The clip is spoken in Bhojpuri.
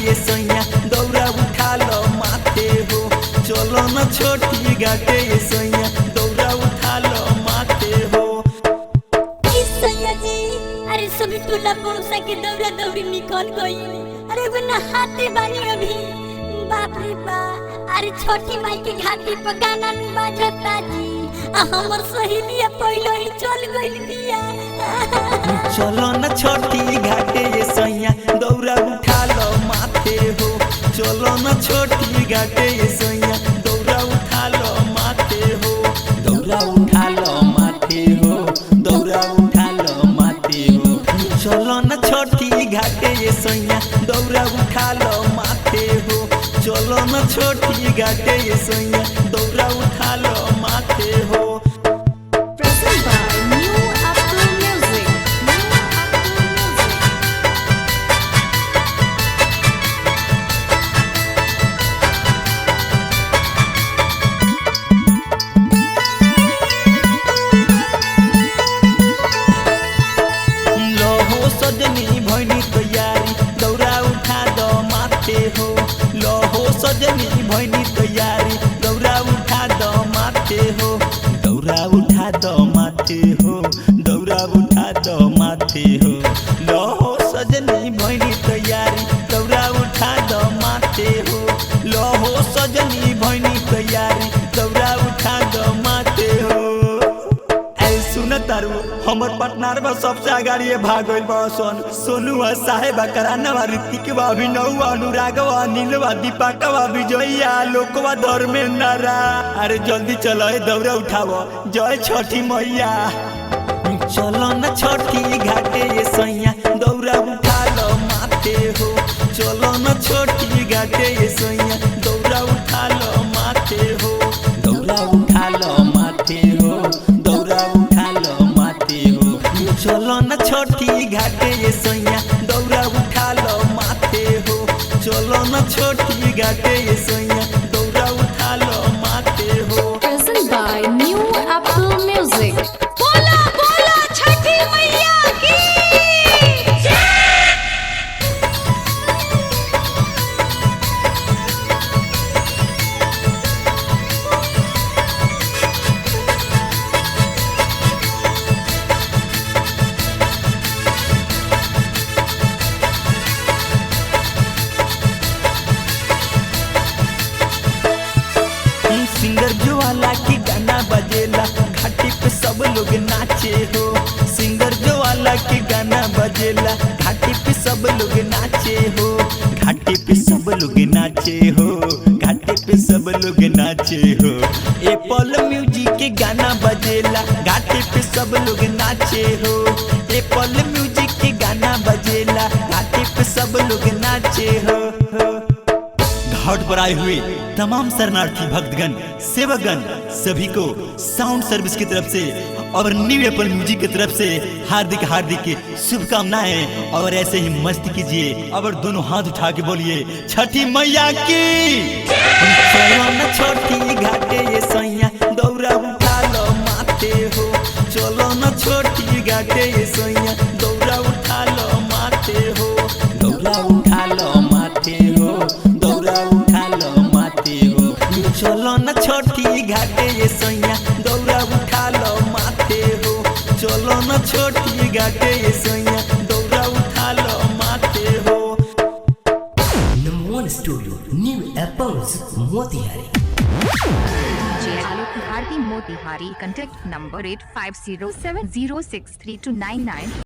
ये सैया दौरा उठा लो माथे हो। चलो न छोटी घाटे ये सैया दौरा उठा लो माथे हो। सैया जी अरे सभी टोला पड़ोसा के दौरा दौरी निकल गई। अरे वो नहाते बानी अभी। बाप रे बाप अरे छोटी माई के घाटी पर गाना नु बाजता जी। हमर सहेलिया पहले ही चल गई बिया। चलो न छोटी घाटे ये सैया दौरा उठा लो माथे हो। चलो न छोटी घाटे ये सैया दौरा उठा लो माथे हो। दौरा उठा लो माथे हो। दौरा उठा लो माथे हो। चलो न छोटी घाटे ये सैया दौरा उठा लो माथे हो। चलो न छोटी घाटे ये सैया दौरा उठा लो माथे हो। सजनी भैनी तैयारी दौरा उठा दो माथे हो। लहो सजनी भैनी तैयारी दौरा उठा दो माथे हो। दौरा उठा दो माथे हो। दौरा उठा दो माथे हो। लहो सजनी भैनी तैयारी दौरा उठा दो माथे हो। लहो सजनी भैनी तैयारी दौरा उठा दो माथे हो। तारू हमर पार्टनर बा सबसे आगाड़ी भागल बसन। सोनू साहेब करानवा ऋतिक बा अभिनव अनुरागवा अनिलवा दीपकवा विजया लोकवा धर्मेंद्र। अरे जल्दी चलो दौरा उठाओ जय छठी मैया। चलो न छोटी घाटे ये सैया दौरा उठा लो माथे हो। चलो न छोटी घाटे ये सैया दौरा उठा लो माथे हो। दौरा उठा लो माथे हो। दौरा उठा लो माथे हो। चलो न छोटी घाटे ये सैया दौरा उठा लो माथे हो। चलो न छोटी घाटे ये सैया दौरा उठा लो माथे हो। Present by New Apple Music. बोला बोला छठी मैया की सिंगर ज्वाला की गाना बजेला घाटी पे सब लोग नाचे हो। सिंगर ज्वाला की गाना बजेला घाटी पे सब लोग नाचे हो। घाटी पे सब लोग नाचे हो। घाटी पे सब लोग नाचे हो। एप्पल म्यूजिक के गाना बजेला घाटी पे सब लोग नाचे हो। एप्पल म्यूजिक के गाना बजेला घाटी पे सब लोग नाचे हो। घाट पर आए हुए तमाम शरणार्थी भक्तगण सेवकगण सभी को साउंड सर्विस की तरफ से और न्यू एप्पल म्यूजिक की तरफ से हार्दिक हार्दिक शुभकामनाएं। और ऐसे ही मस्ती कीजिए और दोनों हाथ उठा के बोलिए छठी मैया की। चलो न छोटी घाटे ये सैया दौरा उठा लो माथे हो। चलो न छोटी घाटे ये सैया दौरा उठा लो माथे हो। दौरा उठा लो माथे हो। दौरा उठा लो माथे हो। चलो न छोटी घाटे ये सैया दौरा उठा लो माथे हो। चलो न छोटी घाटे ये सैया दौरा उठा लो माथे हो। Number 1 studio new apples Motihari. Alok Bharti Motihari. Contact number 8507063299.